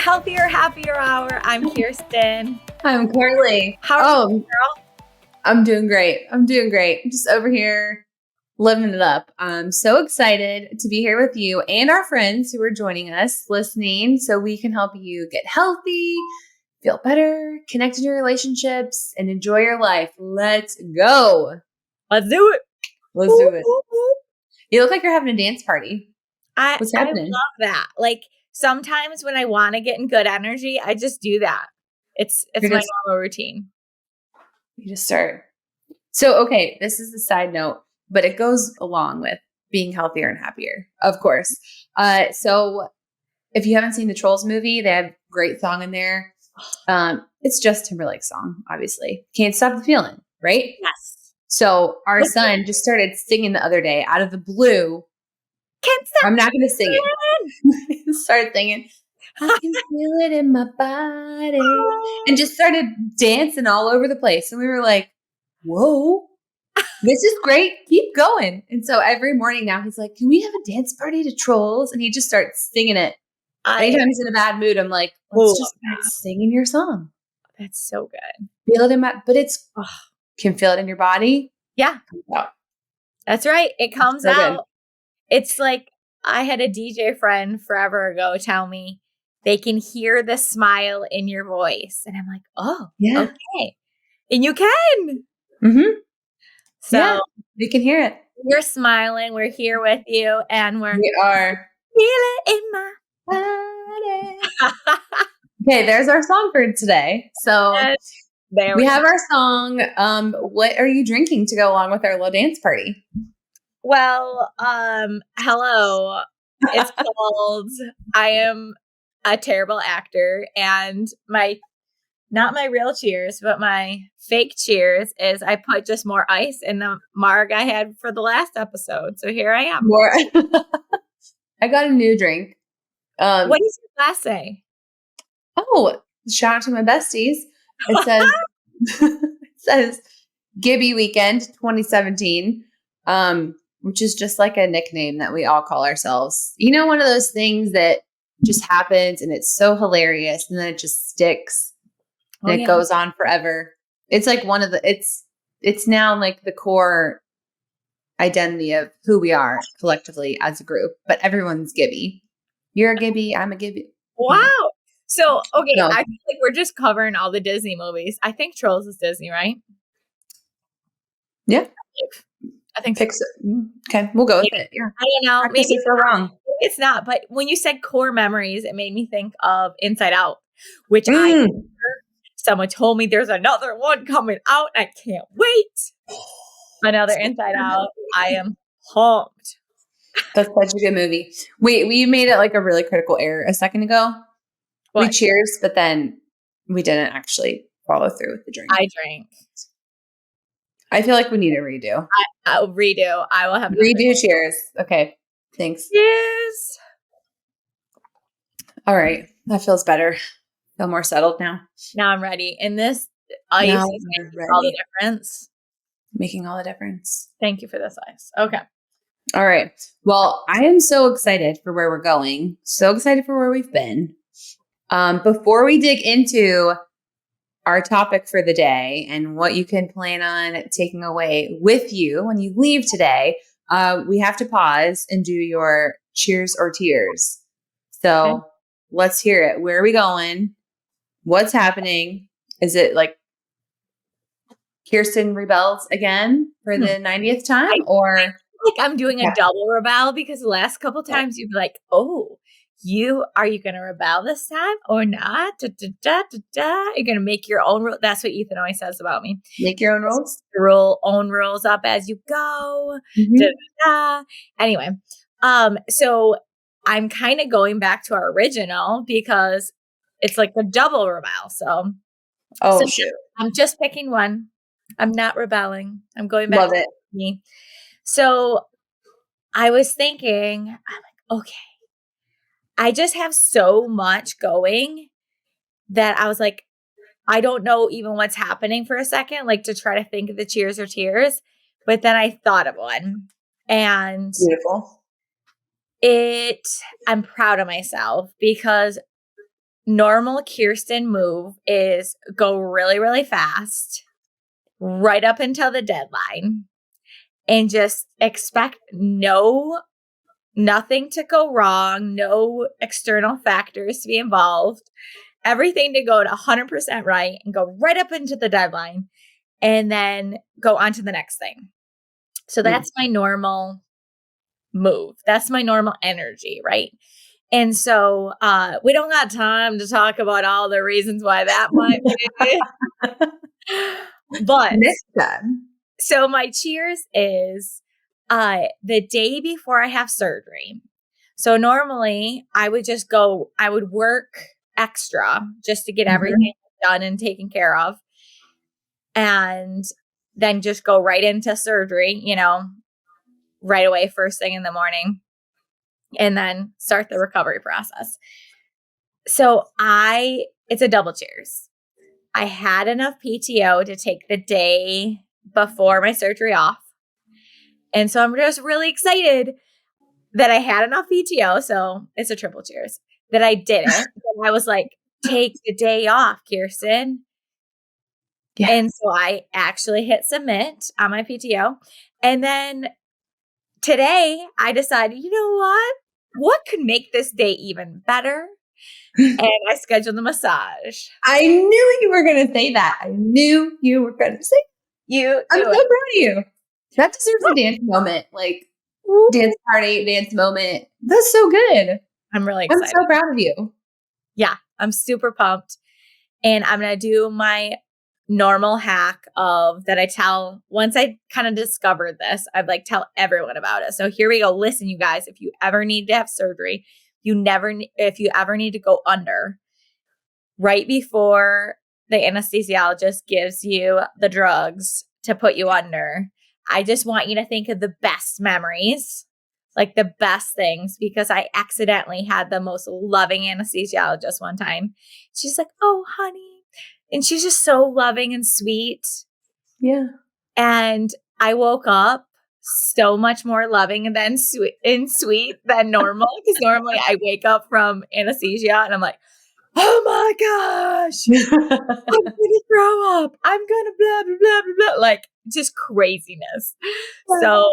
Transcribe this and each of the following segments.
Healthier, Happier Hour. I'm Kiersten. I'm Carli. How are you, girl? I'm doing great. I'm just over here living it up. I'm so excited to be here with you and our friends who are joining us, listening, so we can help you get healthy, feel better, connect in your relationships, and enjoy your life. Let's go. Let's do it. Let's do it. You look like you're having a dance party. What's happening? I love that. Like sometimes when I want to get in good energy, I just do that. It's my normal routine. You just start. So, okay, this is a side note, but it goes along with being healthier and happier, of course. So if you haven't seen the Trolls movie, they have a great song in there. It's Justin Timberlake's song, obviously. Can't Stop the Feeling, right? Yes. So our son just started singing the other day out of the blue. Can't stop. I'm not going to sing it. He started singing. I can feel it in my body. And just started dancing all over the place. And we were like, whoa, this is great. Keep going. And so every morning now he's like, can we have a dance party to Trolls? And he just starts singing it. Anytime he's in a bad mood, I'm like, let's just start singing your song. That's so good. Feel it in my, but it's, can feel it in your body. Yeah. That's right. It comes out. Good. It's like I had a DJ friend forever ago tell me they can hear the smile in your voice. And I'm like, oh, yeah. Okay. And you can. Mm-hmm. So yeah, we can hear it. You're smiling. We're here with you. And we are. Feel it in my body. Okay, there's our song for today. So we have our song. What are you drinking to go along with our little dance party? Well, hello. It's called I Am a Terrible Actor, and not my real cheers, but my fake cheers is I put just more ice in the marg I had for the last episode. So here I am. More. I got a new drink. What does your glass say? Oh, shout out to my besties. It says Gibby Weekend 2017. Which is just like a nickname that we all call ourselves. You know, one of those things that just happens and it's so hilarious and then it just sticks and it goes on forever. It's like one of the, it's now like the core identity of who we are collectively as a group, but everyone's Gibby. You're a Gibby. I'm a Gibby. Wow. So, okay. No. I feel like we're just covering all the Disney movies. I think Trolls is Disney, right? Yeah. I think so. Okay, we'll go with it. Yeah. I don't know. Maybe if we're wrong. It's not. But when you said core memories, it made me think of Inside Out, which someone told me there's another one coming out. I can't wait. Another Inside Out. I am pumped. That's such a good movie. We made it like a really critical error a second ago. What? We cheers, but then we didn't actually follow through with the drink. I drank. I feel like we need a redo. I'll redo. I will have redo. Cheers. Okay. Thanks. Cheers. All right. That feels better. Feel more settled now. Now I'm ready. And this ice is making all the difference. Making all the difference. Thank you for this ice. Okay. All right. Well, I am so excited for where we're going. So excited for where we've been. Before we dig into our topic for the day and what you can plan on taking away with you when you leave today, we have to pause and do your cheers or tears. So Let's hear it. Where are we going? What's happening? Is it like Kiersten rebels again for the 90th time? Like I'm doing a double rebel because the last couple times you'd be like, oh, are you going to rebel this time or not? You're going to make your own rules. That's what Ethan always says about me. Make your own rules? Own rules up as you go. Anyway, so I'm kind of going back to our original because it's like the double rebel. So, shoot. I'm just picking one. I'm not rebelling. I'm going back to me. So I was thinking, I'm like, okay. I just have so much going that I was like, I don't know even what's happening for a second, like to try to think of the cheers or tears. But then I thought of one and beautiful. I'm proud of myself because normal Kiersten move is go really, really fast right up until the deadline and just expect nothing to go wrong, no external factors to be involved, everything to go to 100% right and go right up into the deadline and then go on to the next thing. So that's my normal move. That's my normal energy, right? And so we don't got time to talk about all the reasons why that might be. But next time. So my cheers is the day before I have surgery. So normally I would work extra just to get everything done and taken care of. And then just go right into surgery, right away, first thing in the morning, and then start the recovery process. So it's a double cheers. I had enough PTO to take the day before my surgery off. And so I'm just really excited that I had enough PTO. So it's a triple cheers that I did it. And I was like, take the day off, Kiersten. Yeah. And so I actually hit submit on my PTO. And then today I decided, you know what could make this day even better? And I scheduled the massage. I knew you were going to say that. I knew you were going to say you. I'm so proud of you. That deserves a dance moment, like dance party, dance moment. That's so good. I'm really excited. I'm so proud of you. Yeah, I'm super pumped. And I'm going to do my normal hack of that I tell once I kind of discovered this, I'd like tell everyone about it. So here we go. Listen, you guys, if you ever need to have surgery, if you ever need to go under, right before the anesthesiologist gives you the drugs to put you under, I just want you to think of the best memories, like the best things, because I accidentally had the most loving anesthesiologist one time. She's like, "Oh, honey." And she's just so loving and sweet. Yeah. And I woke up so much more loving and sweet than normal, because normally I wake up from anesthesia and I'm like, oh my gosh, I'm going to throw up. I'm going to blah, blah, blah, blah, blah. Like just craziness. So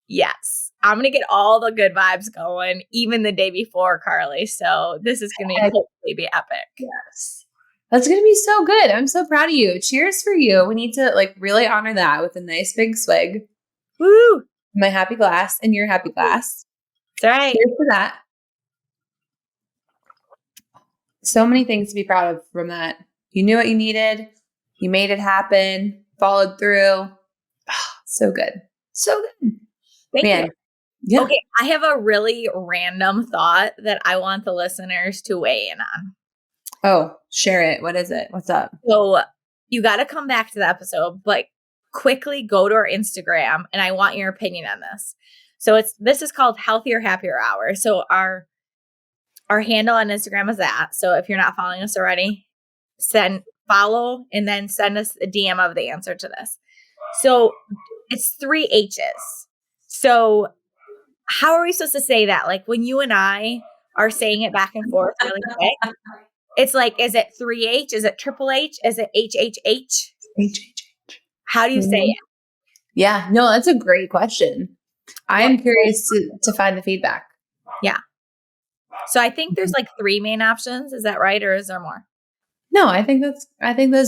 yes, I'm going to get all the good vibes going, even the day before, Carli. So this is going to hopefully be epic. Yes. That's going to be so good. I'm so proud of you. Cheers for you. We need to really honor that with a nice big swig. Woo! My happy glass and your happy glass. That's right. Cheers for that. So many things to be proud of from that. You knew what you needed. You made it happen. Followed through. Oh, so good. So good. Thank you. Yeah. Okay. I have a really random thought that I want the listeners to weigh in on. Oh, share it. What is it? What's up? So you got to come back to the episode, but quickly go to our Instagram and I want your opinion on this. So this is called Healthier, Happier Hour. So our handle on Instagram is that. So if you're not following us already, follow and then send us a DM of the answer to this. So it's 3 H's. So how are we supposed to say that? Like when you and I are saying it back and forth really quick, it's like, is it 3H? Is it triple H? Is it HHH? HHH. How do you say it? Yeah, no, that's a great question. I am curious to find the feedback. Yeah. So I think there's 3 main options. Is that right? Or is there more? No, I think those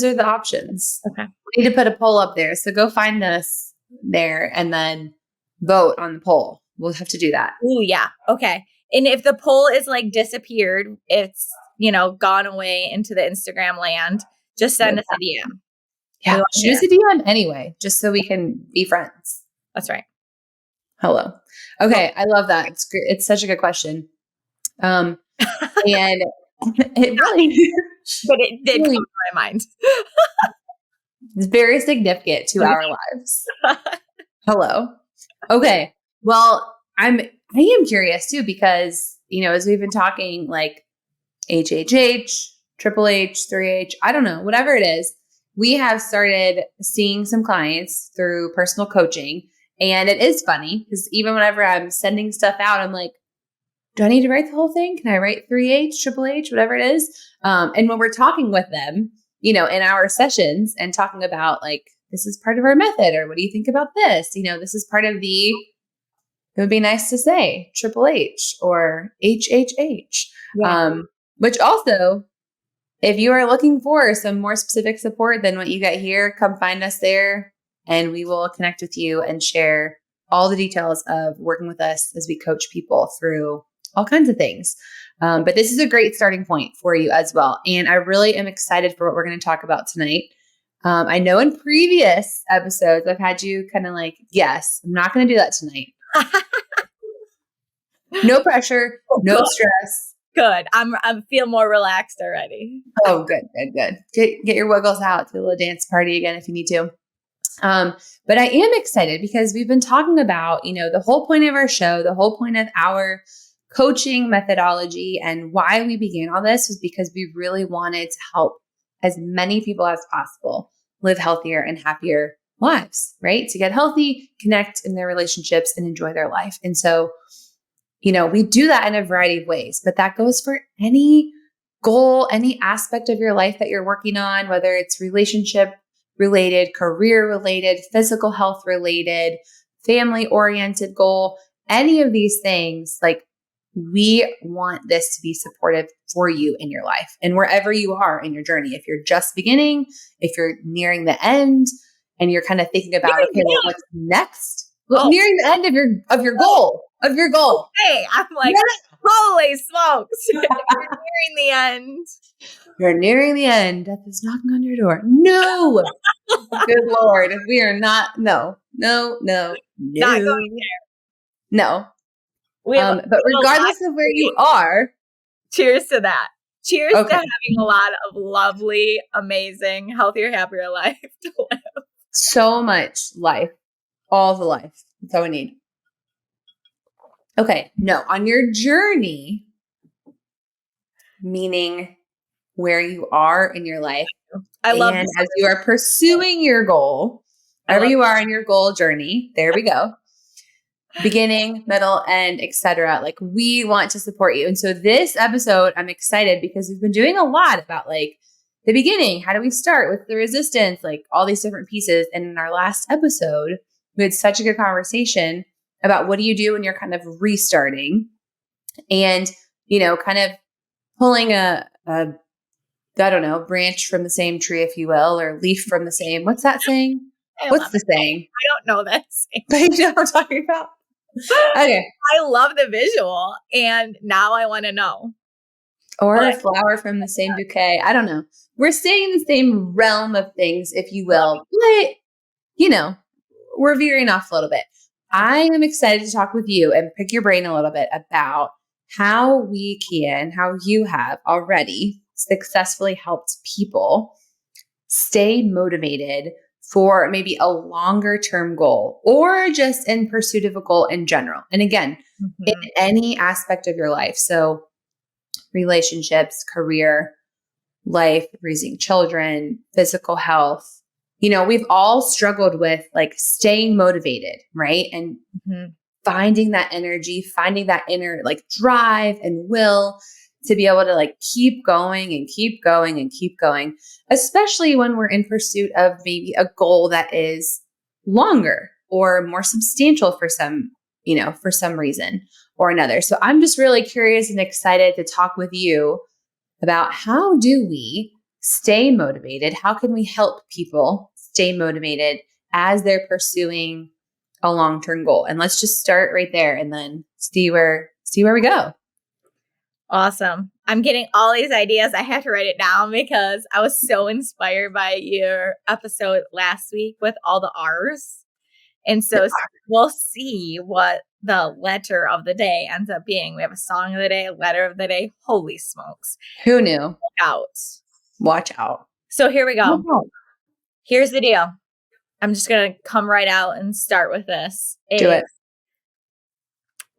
are the options. Okay. We need to put a poll up there. So go find us there and then vote on the poll. We'll have to do that. Ooh, yeah. Okay. And if the poll is disappeared, it's, gone away into the Instagram land, just send us a DM. Yeah. Shoot us a DM anyway, just so we can be friends. That's right. Hello. Okay. I love that. It's great. It's such a good question. And it really, but it did come to my mind. It's very significant to our lives. Hello. Okay. Well, I am curious too, because, as we've been talking, HHH, Triple H, 3H, I don't know, whatever it is, we have started seeing some clients through personal coaching. And it is funny because even whenever I'm sending stuff out, I'm like, do I need to write the whole thing? Can I write 3H, Triple H, whatever it is? And when we're talking with them, in our sessions and talking about like, this is part of our method, or what do you think about this? This is part of it would be nice to say Triple H or HHH. Yeah. Which also, if you are looking for some more specific support than what you get here, come find us there and we will connect with you and share all the details of working with us as we coach people through all kinds of things. But this is a great starting point for you as well. And I really am excited for what we're going to talk about tonight. I know in previous episodes, I've had you kind of like, yes, I'm not going to do that tonight. No pressure, no stress. Good. I feel more relaxed already. Oh, good. Get your wiggles out to a little dance party again if you need to. But I am excited because we've been talking about, the whole point of our show, the whole point of our coaching methodology and why we began all this was because we really wanted to help as many people as possible live healthier and happier lives, right? To get healthy, connect in their relationships and enjoy their life. And so, we do that in a variety of ways, but that goes for any goal, any aspect of your life that you're working on, whether it's relationship related, career related, physical health related, family oriented goal, any of these things, like we want this to be supportive for you in your life and wherever you are in your journey. If you're just beginning, if you're nearing the end and you're kind of thinking about, okay, well, what's next? Well, nearing the end of your goal. Hey, I'm like, holy smokes. You're nearing the end. You're nearing the end. Death is knocking on your door. No. Good Lord. We are not. No. Not going there. No. But regardless of where you are. Cheers to that. Cheers to having a lot of lovely, amazing, healthier, happier life to live. So much life. All the life. That's all we need. Okay. No. On your journey, meaning where you are in your life. I love and as you are pursuing your goal, wherever you are in your goal journey, there we go. Beginning, middle, end, etc. Like we want to support you. And so this episode, I'm excited because we've been doing a lot about like the beginning. How do we start with the resistance? Like all these different pieces. And in our last episode, we had such a good conversation about what do you do when you're kind of restarting and, kind of pulling a I don't know, branch from the same tree, if you will, or leaf from the same. What's that saying? What's the saying? I don't know that saying. But you know what I'm talking about? Okay. I love the visual, and now I want to know. Or a flower from the same bouquet. I don't know. We're staying in the same realm of things, if you will. But, we're veering off a little bit. I am excited to talk with you and pick your brain a little bit about how you have already successfully helped people stay motivated for maybe a longer term goal or just in pursuit of a goal in general. And again, in any aspect of your life. So relationships, career, life, raising children, physical health, we've all struggled with like staying motivated, right? And finding that energy, finding that inner like drive and will to be able to like keep going and keep going and keep going, especially when we're in pursuit of maybe a goal that is longer or more substantial for some reason or another. So I'm just really curious and excited to talk with you about how do we stay motivated? How can we help people stay motivated as they're pursuing a long-term goal? And let's just start right there and then see where we go. Awesome. I'm getting all these ideas. I have to write it down because I was so inspired by your episode last week with all the R's. And so we'll see what the letter of the day ends up being. We have a song of the day, a letter of the day. Holy smokes. Who knew? Watch out. So here we go. Here's the deal. I'm just going to come right out and start with this. Do it.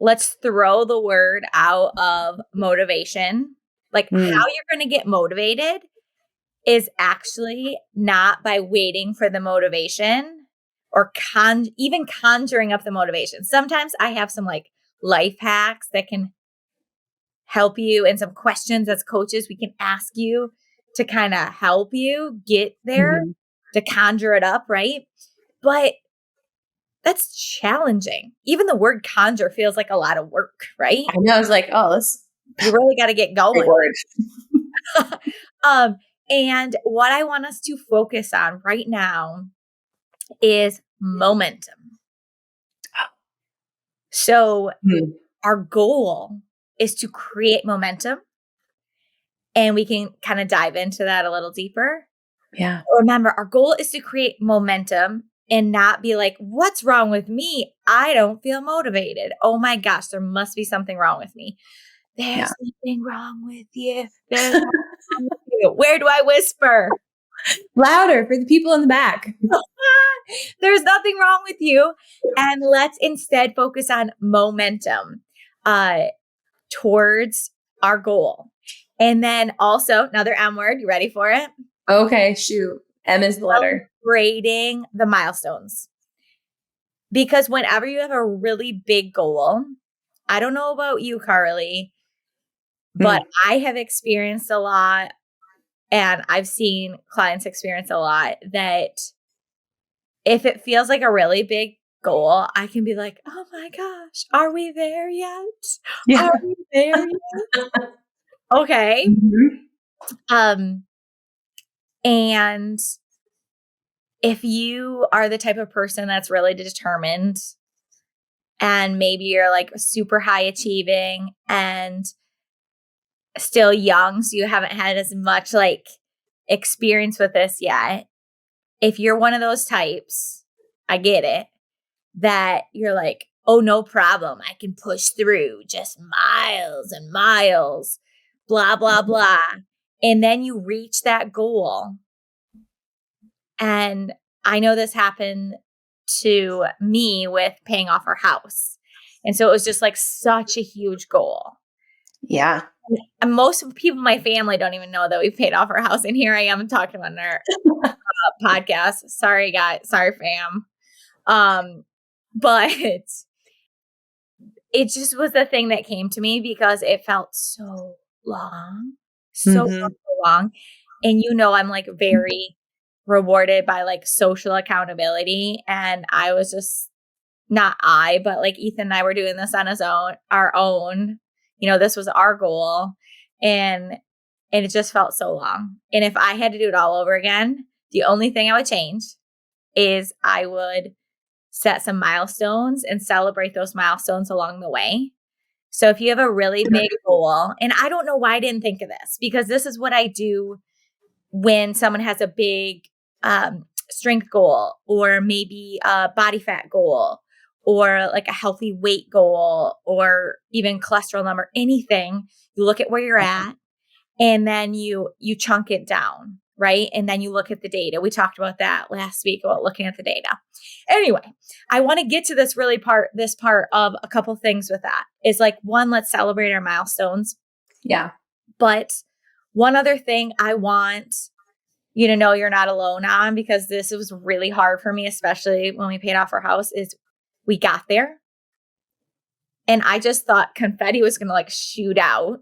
Let's throw the word out of motivation. Like how you're going to get motivated is actually not by waiting for the motivation or even conjuring up the motivation. Sometimes I have some like life hacks that can help you, and some questions as coaches we can ask you to kind of help you get there, to conjure it up, right? But that's challenging. Even the word conjure feels like a lot of work, right? I know. I was like, oh, this You really got to get going. word. And what I want us to focus on right now is momentum. So our goal is to create momentum, and we can kind of dive into that a little deeper. Yeah. Remember, our goal is to create momentum and not be like, what's wrong with me? I don't feel motivated. Oh my gosh, there must be something wrong with me. There's something wrong with you. There's something wrong with you. Where do I whisper? Louder for the people in the back. There's nothing wrong with you. And let's instead focus on momentum towards our goal. And then also another M word. You ready for it? Okay, shoot. M is the letter. Celebrating the milestones. Because whenever you have a really big goal, I don't know about you, Carli, but I have experienced a lot, and I've seen clients experience a lot, that if it feels like a really big goal, I can be like, oh my gosh, are we there yet? Yeah. Are we there yet? Okay. And if you are the type of person that's really determined, and maybe you're like super high achieving and still young, so you haven't had as much like experience with this yet. If you're one of those types, I get it, that you're like, oh, no problem. I can push through just miles and miles, blah, blah, blah. And then you reach that goal. And I know this happened to me with paying off our house. And so it was just like such a huge goal. Yeah. And most people in my family don't even know that we paid off our house. And here I am talking about our podcast. Sorry, guys. Sorry, fam. But it just was the thing that came to me because it felt so long, so long. And I'm like very rewarded by like social accountability. And I was just but like Ethan and I were doing this on our own. This was our goal. And it just felt so long. And if I had to do it all over again, the only thing I would change is I would set some milestones and celebrate those milestones along the way. So if you have a really big goal, and I don't know why I didn't think of this, because this is what I do when someone has a big strength goal, or maybe a body fat goal, or like a healthy weight goal, or even cholesterol number, anything. You look at where you're at, and then you chunk it down, right? And then you look at the data. We talked about that last week, about looking at the data. Anyway, I want to get to this part of a couple things with that. Is like, one, let's celebrate our milestones. Yeah. But one other thing I want you to know you're not alone on, because this was really hard for me, especially when we paid off our house, is we got there. And I just thought confetti was going to like shoot out.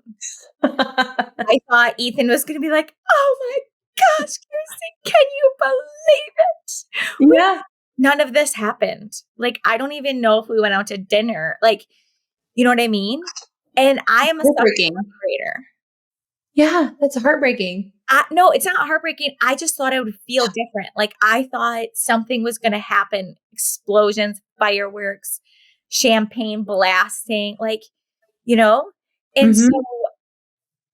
I thought Ethan was going to be like, oh my gosh, Kiersten, can you believe it? Yeah. None of this happened. Like, I don't even know if we went out to dinner. Like, you know what I mean? And I am a celebrator. Yeah, that's heartbreaking. No, it's not heartbreaking. I just thought I would feel different. Like, I thought something was going to happen. Explosions, fireworks, champagne blasting, like, And so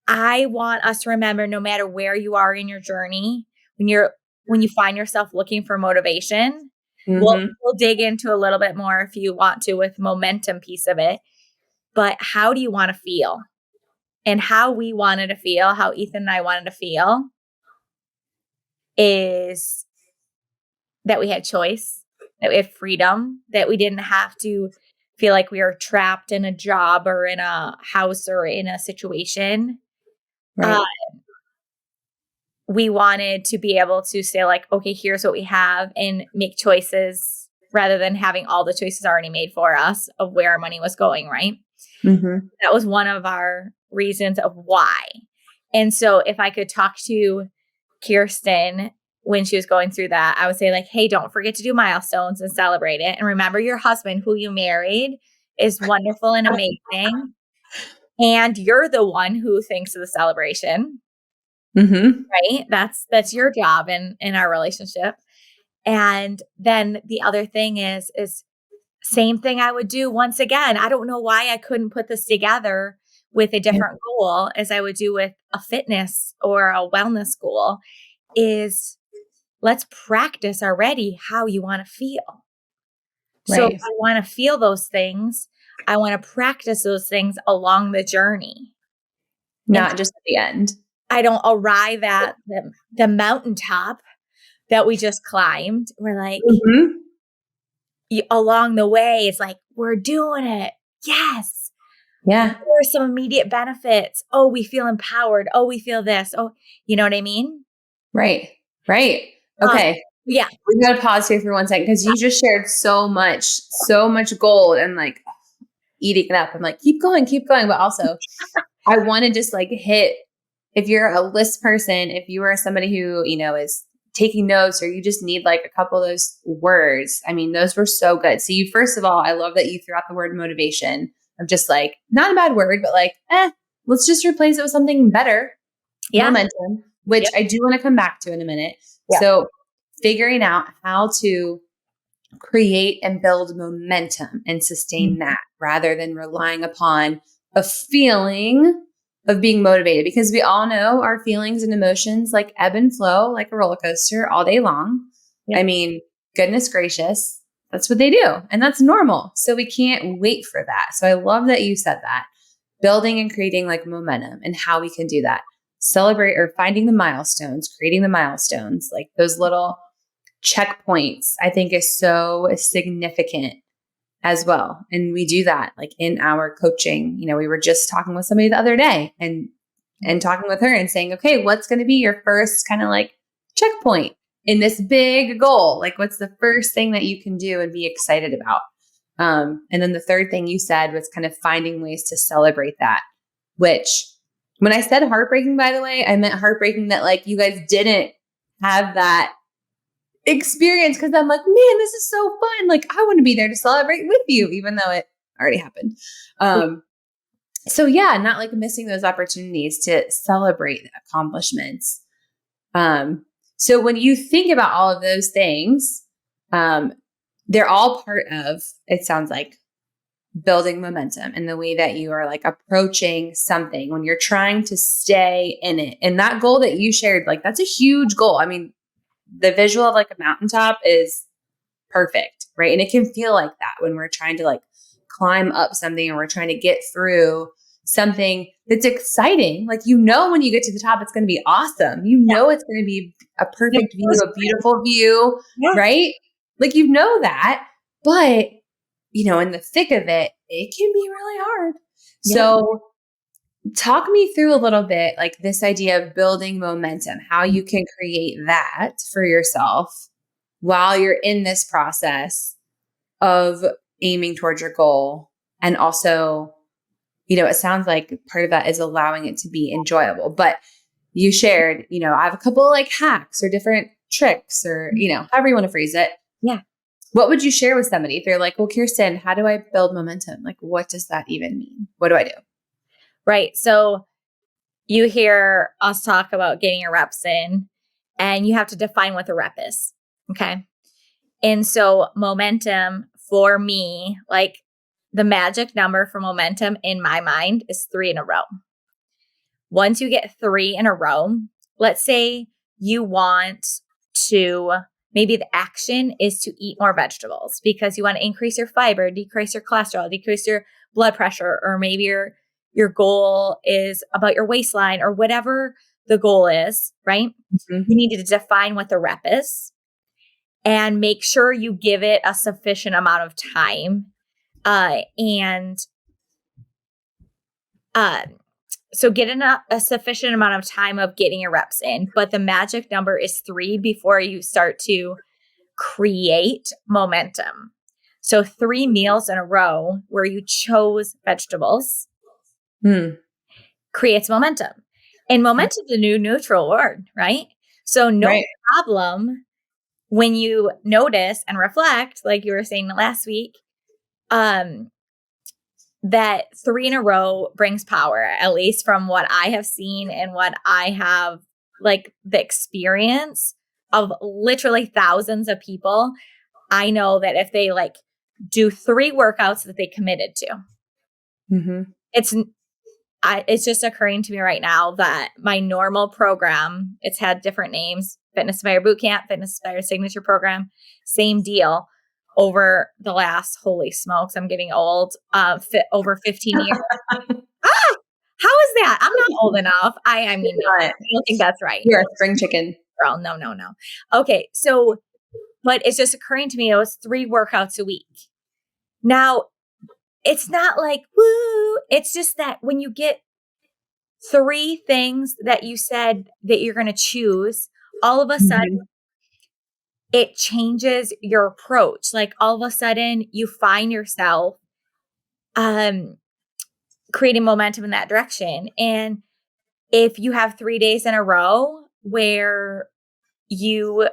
I want us to remember, no matter where you are in your journey, when you find yourself looking for motivation, we'll dig into a little bit more if you want to with momentum piece of it. But how do you want to feel? And how we wanted to feel, how Ethan and I wanted to feel, is that we had choice, that we had freedom, that we didn't have to feel like we were trapped in a job or in a house or in a situation. Right. We wanted to be able to say like, okay, here's what we have, and make choices rather than having all the choices already made for us of where our money was going, right? That was one of our reasons of why. And so if I could talk to Kiersten when she was going through that, I would say like, hey, don't forget to do milestones and celebrate it. And remember your husband who you married is wonderful and amazing. And you're the one who thinks of the celebration. Mm-hmm. Right? That's your job in our relationship. And then the other thing is same thing I would do once again. I don't know why I couldn't put this together with a different goal as I would do with a fitness or a wellness goal is let's practice already how you want to feel. So if I want to feel those things, I want to practice those things along the journey. Not just at the end. I don't arrive at the mountaintop that we just climbed. We're like, along the way, it's like, we're doing it. Yes. Yeah. There are some immediate benefits. Oh, we feel empowered. Oh, we feel this. Oh, you know what I mean? Right. Okay. Yeah. We got to pause here for 1 second because you just shared so much gold and like eating it up. I'm like, keep going. But also I want to just like hit, if you're a list person, if you are somebody who, is taking notes or you just need like a couple of those words. I mean, those were so good. So you, first of all, I love that you threw out the word motivation of just like, not a bad word, but like, let's just replace it with something better. Yeah. Momentum, which I do want to come back to in a minute. Yeah. So figuring out how to create and build momentum and sustain that rather than relying upon a feeling of being motivated, because we all know our feelings and emotions like ebb and flow like a roller coaster all day long. Yeah. I mean, goodness gracious, that's what they do. And that's normal. So we can't wait for that. So I love that you said that. Building and creating like momentum and how we can do that. Celebrate or finding the milestones, creating the milestones, like those little checkpoints, I think is so significant as well. And we do that like in our coaching. We were just talking with somebody the other day and talking with her and saying, okay, what's going to be your first kind of like checkpoint in this big goal? Like what's the first thing that you can do and be excited about? And then the third thing you said was kind of finding ways to celebrate that, which when I said heartbreaking, by the way, I meant heartbreaking that like you guys didn't have that experience, because I'm like, man, this is so fun. Like I want to be there to celebrate with you, even though it already happened. So yeah, not like missing those opportunities to celebrate accomplishments. So when you think about all of those things, they're all part of, it sounds like, building momentum in the way that you are like approaching something when you're trying to stay in it. And that goal that you shared, like that's a huge goal. I mean, the visual of like a mountaintop is perfect, right? And it can feel like that when we're trying to like climb up something and we're trying to get through something that's exciting. Like, when you get to the top, it's going to be awesome. It's going to be a perfect view, a beautiful view, right? Like, that, but in the thick of it, it can be really hard. Yeah. So talk me through a little bit, like this idea of building momentum, how you can create that for yourself while you're in this process of aiming towards your goal. And also, it sounds like part of that is allowing it to be enjoyable, but you shared, I have a couple of like hacks or different tricks or, however you want to phrase it. Yeah. What would you share with somebody if they're like, well, Kiersten, how do I build momentum? Like, what does that even mean? What do I do? Right. So you hear us talk about getting your reps in, and you have to define what the rep is. Okay. And so momentum for me, like the magic number for momentum in my mind is 3 in a row. Once you get 3 in a row, let's say you want to, maybe the action is to eat more vegetables because you want to increase your fiber, decrease your cholesterol, decrease your blood pressure, or maybe your goal is about your waistline or whatever the goal is, right? Mm-hmm. You need to define what the rep is and make sure you give it a sufficient amount of time. So get a sufficient amount of time of getting your reps in, but the magic number is 3 before you start to create momentum. So 3 meals in a row where you chose vegetables creates momentum. And momentum is a new neutral word, right? So no problem when you notice and reflect, like you were saying last week, that 3 in a row brings power, at least from what I have seen and what I have, like the experience of literally thousands of people. I know that if they like do 3 workouts that they committed to, it's just occurring to me right now that my normal program, it's had different names, Fitness Inspired Bootcamp, Fitness Inspired Signature Program, same deal over the last, holy smokes, I'm getting old, over 15 years. How is that? I'm not old enough. I mean, no, I don't think that's right. You're a spring chicken. Girl, no. Okay, so, but it's just occurring to me, it was 3 workouts a week. Now, it's not like, woo, it's just that when you get 3 things that you said that you're going to choose, all of a sudden it changes your approach. Like all of a sudden you find yourself creating momentum in that direction. And if you have 3 days in a row where you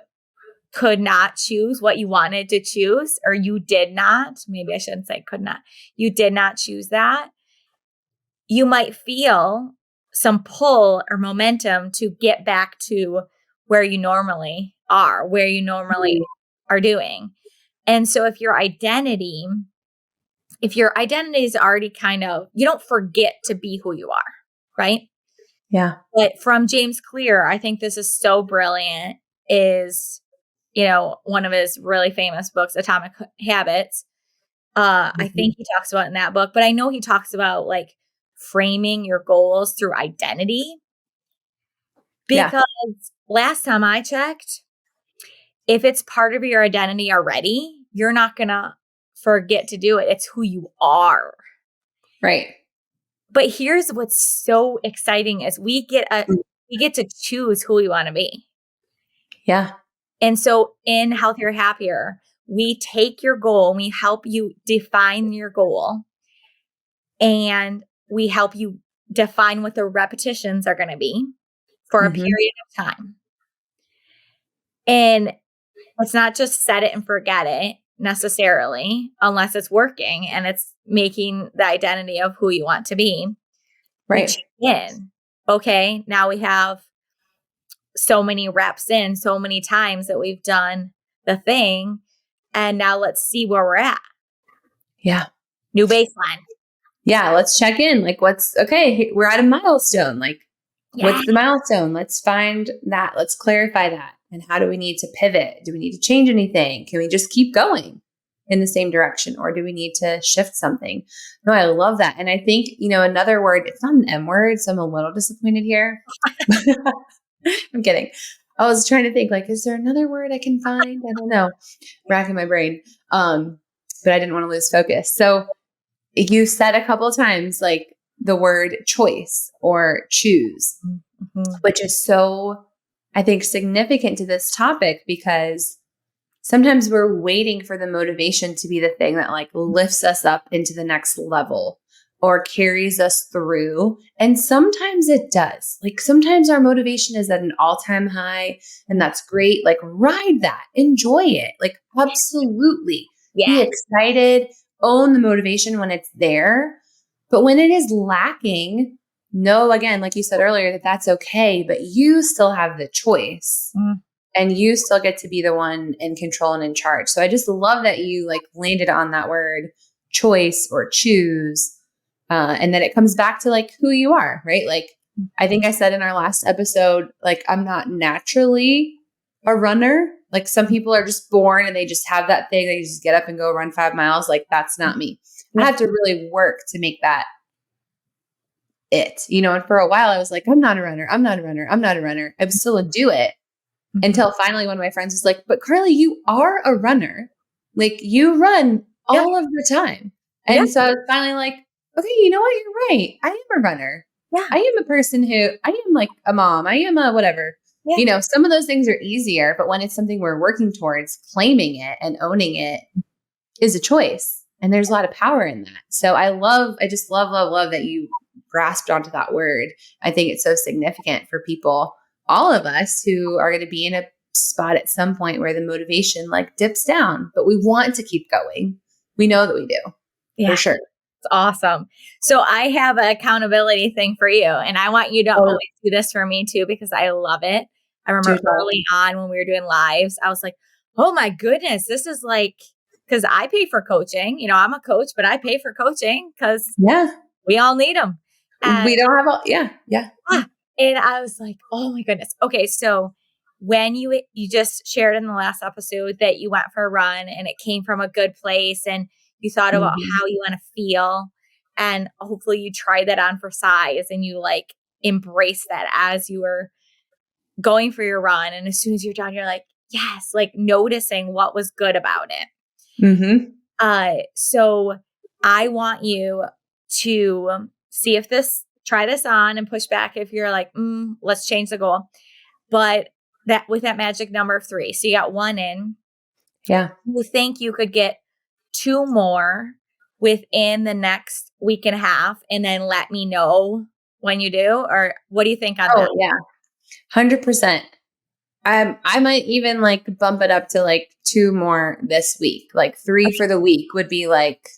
could not choose what you wanted to choose, or you did not, maybe I shouldn't say could not, you did not choose that, you might feel some pull or momentum to get back to where you normally are, where you normally are doing. And so if your identity is already kind of, you don't forget to be who you are, right? Yeah. But from James Clear, I think this is so brilliant, is, one of his really famous books, Atomic Habits. I think he talks about in that book, but I know he talks about like framing your goals through identity. Because last time I checked, if it's part of your identity already, you're not going to forget to do it. It's who you are. Right. But here's what's so exciting is we get to choose who we want to be. Yeah. And so in Healthier, Happier, we take your goal and we help you define your goal, and we help you define what the repetitions are going to be for a period of time. And it's not just set it and forget it necessarily, unless it's working and it's making the identity of who you want to be. Right. We check in. Okay, now we have so many reps in, so many times that we've done the thing. And now let's see where we're at. Yeah. New baseline. Yeah. Let's check in. Like, we're at a milestone. Like, what's the milestone? Let's find that. Let's clarify that. And how do we need to pivot? Do we need to change anything? Can we just keep going in the same direction? Or do we need to shift something? No, I love that. And I think, another word, it's not an M word, so I'm a little disappointed here. I'm kidding. I was trying to think, like, is there another word I can find? I don't know. Racking my brain. But I didn't want to lose focus. So you said a couple of times, like, the word choice or choose, which is so, I think, significant to this topic, because sometimes we're waiting for the motivation to be the thing that like lifts us up into the next level or carries us through. And sometimes it does. Like sometimes our motivation is at an all-time high, and that's great. Like ride that, enjoy it. Like absolutely be excited, own the motivation when it's there. But when it is lacking, know, again, like you said earlier, that that's okay, but you still have the choice and you still get to be the one in control and in charge. So I just love that you like landed on that word choice or choose. And then it comes back to like who you are, right? Like I think I said in our last episode, like I'm not naturally a runner. Like some people are just born and they just have that thing. They just get up and go run 5 miles. Like that's not me. I had to really work to make that it, and for a while I was like, I'm not a runner. I'm still a do it until finally one of my friends was like, but Carli, you are a runner. Like you run all of the time. And so I was finally like, okay, you know what? You're right. I am a runner. Yeah. I am a person I am like a mom. I am a whatever. Yeah. Some of those things are easier, but when it's something we're working towards, claiming it and owning it is a choice. And there's a lot of power in that. So I just love that you grasped onto that word. I think it's so significant for people, all of us who are going to be in a spot at some point where the motivation like dips down, but we want to keep going. We know that we do. Yeah. For sure. It's awesome. So I have an accountability thing for you, and I want you to always do this for me too, because I love it. I remember early on when we were doing lives, I was like, oh my goodness, this is like, because I pay for coaching. You know, I'm a coach, but I pay for coaching because we all need them. And we don't have all, yeah. And I was like, oh my goodness. Okay, so when you just shared in the last episode that you went for a run and it came from a good place and you thought about how you want to feel, and hopefully you tried that on for size and you like embrace that as you were going for your run. And as soon as you're done, you're like, yes, like noticing what was good about it. So I want you to see if try this on and push back if you're like, let's change the goal. But that with that magic number of 3. So you got 1 in. Yeah. You think you could get 2 more within the next week and a half, and then let me know when you do? Or what do you think on that? Yeah. 100%. I might even like bump it up to like 2 more this week. Like 3 for the week would be like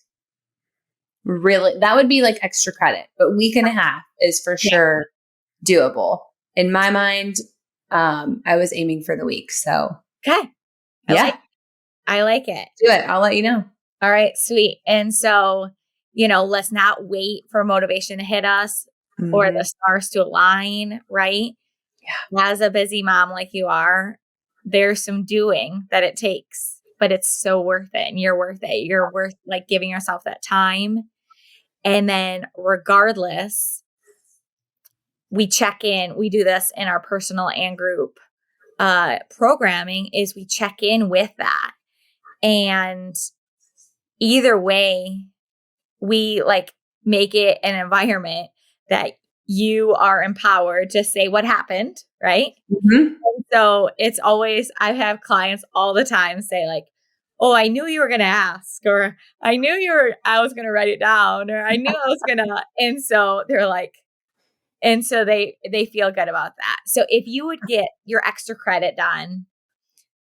really, that would be like extra credit, but week and a half is for sure doable. In my mind, I was aiming for the week. So okay. I like it. Do it. I'll let you know. All right, sweet. And so, let's not wait for motivation to hit us or the stars to align, right? Yeah. As a busy mom like you are, there's some doing that it takes, but it's so worth it. And you're worth it. You're worth like giving yourself that time. And then regardless, we check in, we do this in our personal and group programming, is we check in with that. And either way, we like make it an environment that you are empowered to say what happened, right? And so it's always, I have clients all the time say like, oh, I knew you were going to ask, or I was going to write it down, or I knew I was going to, and so they're like, and so they feel good about that. So if you would get your extra credit done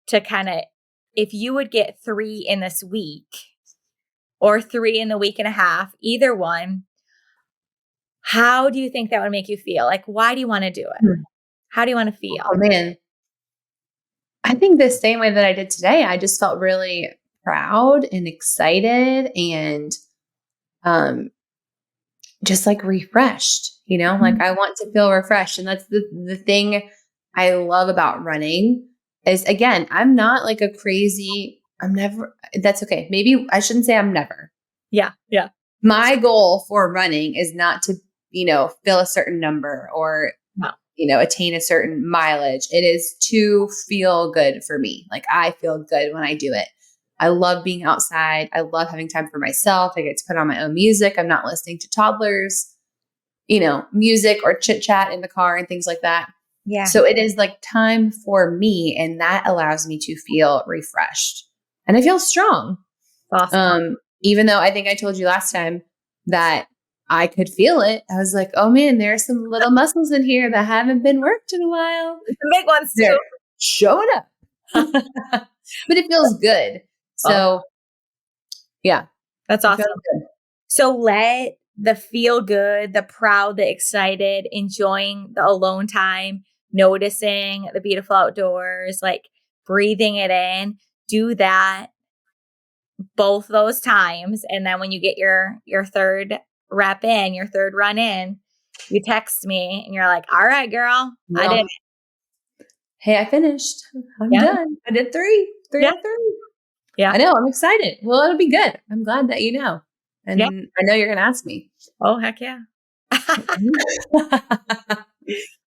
to if you would get 3 in this week or 3 in the week and a half, either one, how do you think that would make you feel? Like, why do you want to do it? How do you want to feel? Oh man. I think the same way that I did today. I just felt really proud and excited and just like refreshed, like I want to feel refreshed. And that's the thing I love about running is, again, I'm not like that's okay. Maybe I shouldn't say I'm never. Yeah. Yeah. My goal for running is not to, fill a certain number or, attain a certain mileage. It is to feel good for me. Like I feel good when I do it. I love being outside. I love having time for myself. I get to put on my own music. I'm not listening to toddlers, music or chit chat in the car and things like that. Yeah. So it is like time for me, and that allows me to feel refreshed and I feel strong. Awesome. Even though I think I told you last time that I could feel it. I was like, oh man, there are some little muscles in here that haven't been worked in a while. The big ones too. They're showing up. But it feels good. So yeah. That's awesome. So let the feel good, the proud, the excited, enjoying the alone time, noticing the beautiful outdoors, like breathing it in, do that both those times. And then when you get your third rep in, your third run in, you text me and you're like, all right, girl, I did it. Hey, I finished. I'm done. I did 3 out of 3. Yeah. I know. I'm excited. Well, it'll be good. I'm glad that you know. And I know you're going to ask me. Oh, heck yeah.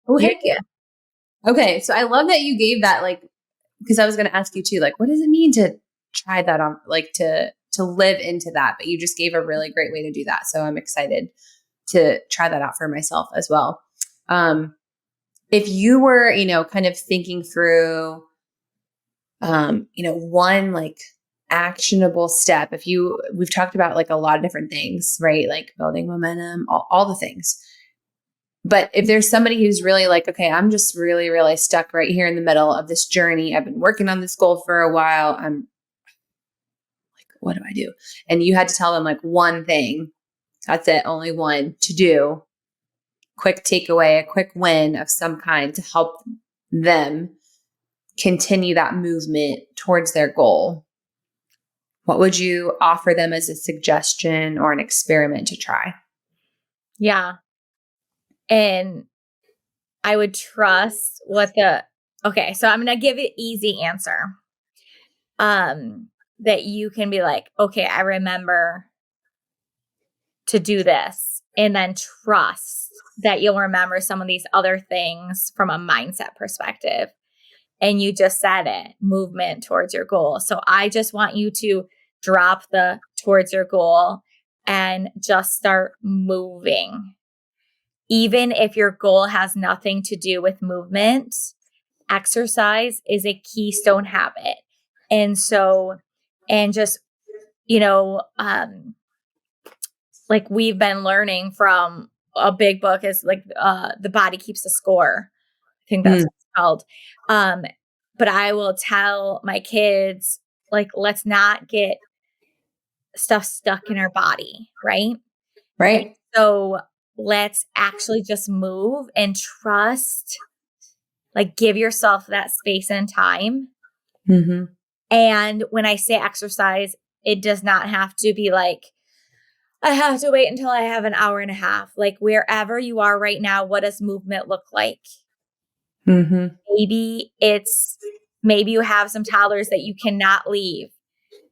Oh, heck yeah. Okay. So I love that you gave that, like, because I was going to ask you too, like, what does it mean to try that on, like, to live into that? But you just gave a really great way to do that. So I'm excited to try that out for myself as well. If you were, kind of thinking through, one like actionable step, we've talked about like a lot of different things, right? Like building momentum, all the things. But if there's somebody who's really like, okay, I'm just really, really stuck right here in the middle of this journey. I've been working on this goal for a while. I'm like, what do I do? And you had to tell them like one thing. That's it. Only one to do. Quick takeaway, a quick win of some kind to help them continue that movement towards their goal. What would you offer them as a suggestion or an experiment to try? Yeah. And I would trust okay, so I'm going to give an easy answer. That you can be like, okay, I remember to do this, and then trust that you'll remember some of these other things from a mindset perspective. And you just said it, movement towards your goal. So I just want you to drop the towards your goal and just start moving. Even if your goal has nothing to do with movement, exercise is a keystone habit. And so, and just, like we've been learning from a big book is like The Body Keeps a Score. I think that's what it's called. But I will tell my kids, like, let's not get stuff stuck in our body, right? Right. And so let's actually just move and trust, like give yourself that space and time. Mm-hmm. And when I say exercise, it does not have to be like, I have to wait until I have an hour and a half. Like wherever you are right now, what does movement look like? Mm-hmm. Maybe you have some toddlers that you cannot leave.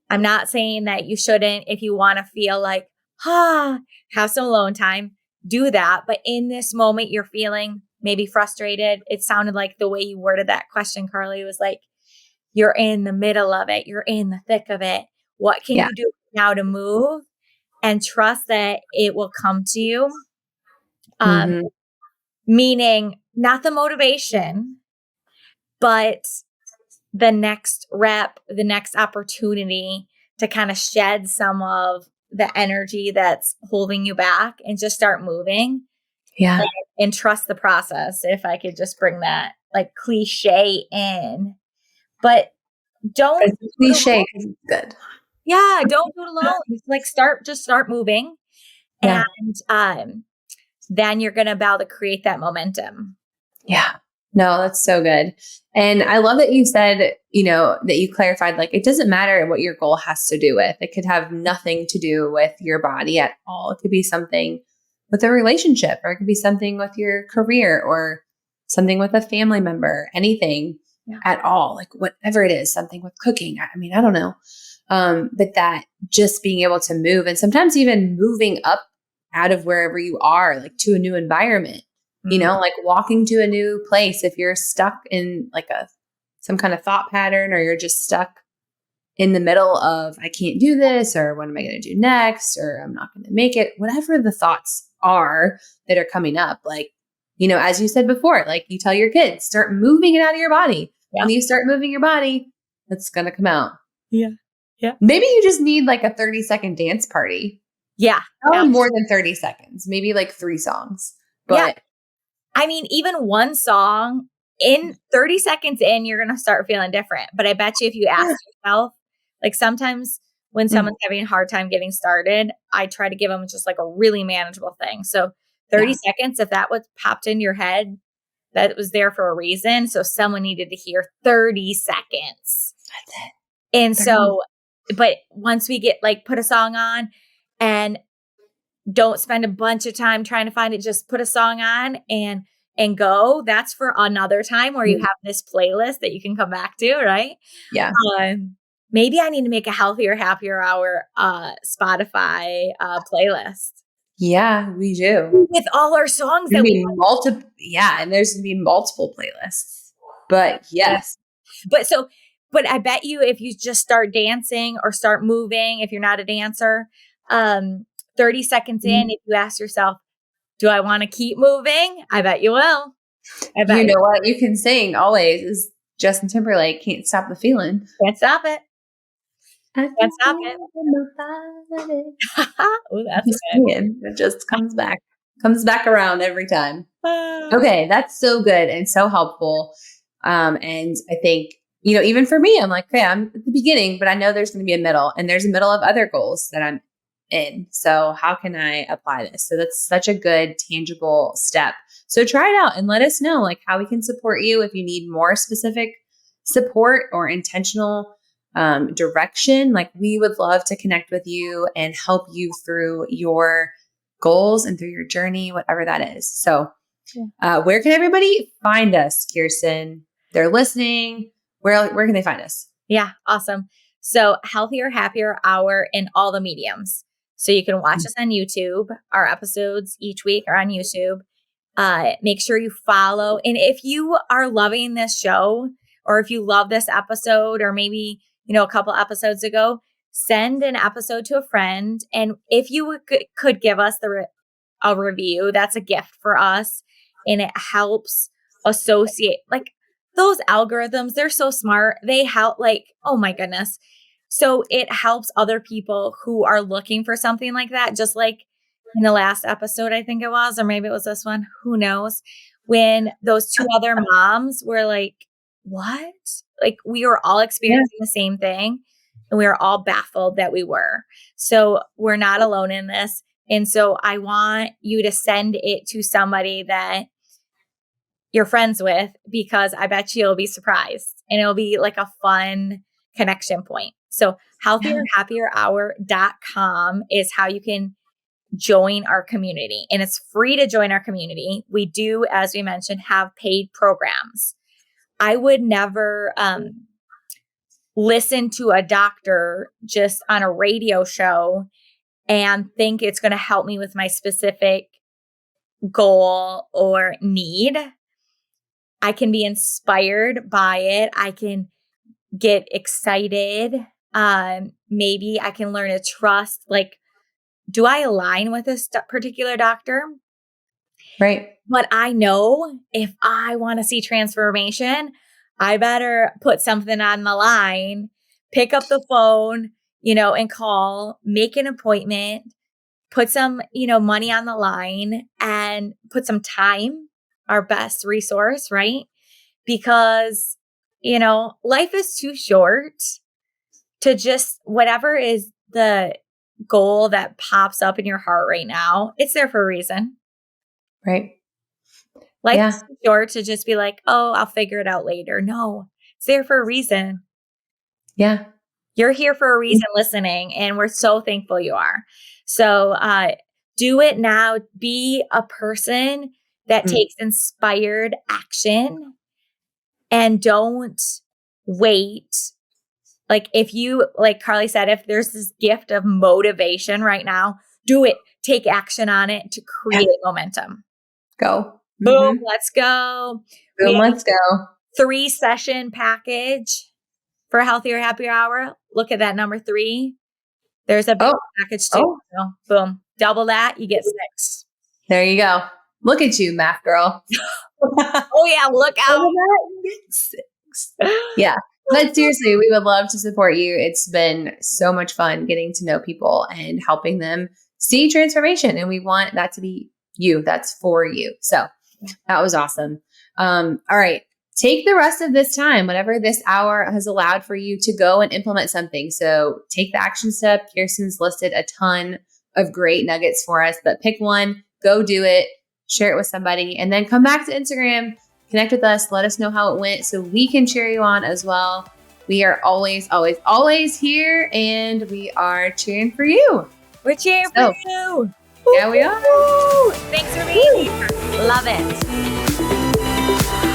I'm not saying that you shouldn't, if you want to feel like, have some alone time, do that. But in this moment, you're feeling maybe frustrated. It sounded like the way you worded that question, Carli, was like, you're in the middle of it. You're in the thick of it. What can you do now to move and trust that it will come to you? Meaning not the motivation, but the next rep, the next opportunity to kind of shed some of the energy that's holding you back and just start moving. Yeah. And trust the process. If I could just bring that like cliche in, but don't. It's cliche because it's good. Yeah. Don't do it alone. It's like start moving. Yeah. And then you're going to be able to create that momentum. Yeah. No, that's so good. And I love that you said, that you clarified, like, it doesn't matter what your goal has to do with. It could have nothing to do with your body at all. It could be something with a relationship, or it could be something with your career, or something with a family member, anything at all, like whatever it is, something with cooking. I mean, I don't know. But that just being able to move, and sometimes even moving up out of wherever you are, like to a new environment. Like walking to a new place, if you're stuck in like some kind of thought pattern, or you're just stuck in the middle of, I can't do this, or what am I going to do next? Or I'm not going to make it, whatever the thoughts are that are coming up. Like, as you said before, like you tell your kids, start moving it out of your body. Yeah. When you start moving your body, it's going to come out. Yeah. Yeah. Maybe you just need like a 30-second dance party. Yeah. Probably more than 30 seconds, maybe like 3 songs. But I mean, even one song in 30 seconds in, you're going to start feeling different. But I bet you if you ask yourself, like sometimes when someone's having a hard time getting started, I try to give them just like a really manageable thing. So 30 seconds, if that was popped in your head, that was there for a reason. So someone needed to hear 30 seconds. That's it. And so, but once we get like, put a song on and don't spend a bunch of time trying to find it, just put a song on and go. That's for another time where you have this playlist that you can come back to, right? Yeah. Maybe I need to make a healthier, happier hour Spotify playlist. Yeah, we do. With all our songs that we multiple. Yeah, and there's going to be multiple playlists. But yes. But I bet you if you just start dancing or start moving, if you're not a dancer, 30 seconds in, if you ask yourself, do I want to keep moving? I bet you will. I bet you know what you can sing always is Justin Timberlake, Can't Stop the Feeling. Can't stop it. I Can't stop it. Oh, that's good. It just comes back around every time. Okay, that's so good and so helpful. And I think, even for me, I'm like, okay, I'm at the beginning, but I know there's going to be a middle, and there's a middle of other goals that I'm in. So how can I apply this? So that's such a good, tangible step. So try it out and let us know like how we can support you if you need more specific support or intentional direction. Like we would love to connect with you and help you through your goals and through your journey, whatever that is. So where can everybody find us, Kiersten? They're listening. Where can they find us? Yeah, awesome. So Healthier, Happier Hour in all the mediums. So you can watch us on YouTube. Our episodes each week are on YouTube. Make sure you follow. And if you are loving this show, or if you love this episode, or maybe, a couple episodes ago, send an episode to a friend. And if you could give us a review, that's a gift for us. And it helps associate, like those algorithms, they're so smart. They help, like, oh my goodness. So it helps other people who are looking for something like that, just like in the last episode, I think it was, or maybe it was this one, who knows, when those two other moms were like, what? Like we were all experiencing the same thing, and we were all baffled that we were. So we're not alone in this. And so I want you to send it to somebody that you're friends with, because I bet you'll be surprised, and it'll be like a fun connection point. So healthierhappierhour.com is how you can join our community, and it's free to join our community. We do, as we mentioned, have paid programs. I would never listen to a doctor just on a radio show and think it's going to help me with my specific goal or need. I can be inspired by it. I can get excited. Maybe I can learn to trust, like, do I align with this particular doctor? Right. But I know if I want to see transformation, I better put something on the line, pick up the phone, and call, make an appointment, put some, money on the line, and put some time, our best resource, right? Because, life is too short to just, whatever is the goal that pops up in your heart right now, it's there for a reason. Right. Life's too short to just be like, oh, I'll figure it out later. No, it's there for a reason. Yeah. You're here for a reason listening, and we're so thankful you are. So do it now. Be a person that takes inspired action, and don't wait. Like if you, like Carli said, if there's this gift of motivation right now, do it. Take action on it to create momentum. Go. Boom, let's go. Boom, let's go. 3-session package for Healthier, Happier Hour. Look at that number 3. There's a big package too. So, boom, double that, you get 6. There you go. Look at you, math girl. Oh yeah, look out. Yeah. But seriously, we would love to support you. It's been so much fun getting to know people and helping them see transformation. And we want that to be you. That's for you. So that was awesome. All right. Take the rest of this time, whatever this hour has allowed for you, to go and implement something. So take the action step. Kiersten's listed a ton of great nuggets for us, but pick one, go do it, share it with somebody, and then come back to Instagram, connect with us, let us know how it went so we can cheer you on as well. We are always, always, always here, and we are cheering for you. We're cheering for you. Yeah, we are. Thanks for being here. Love it.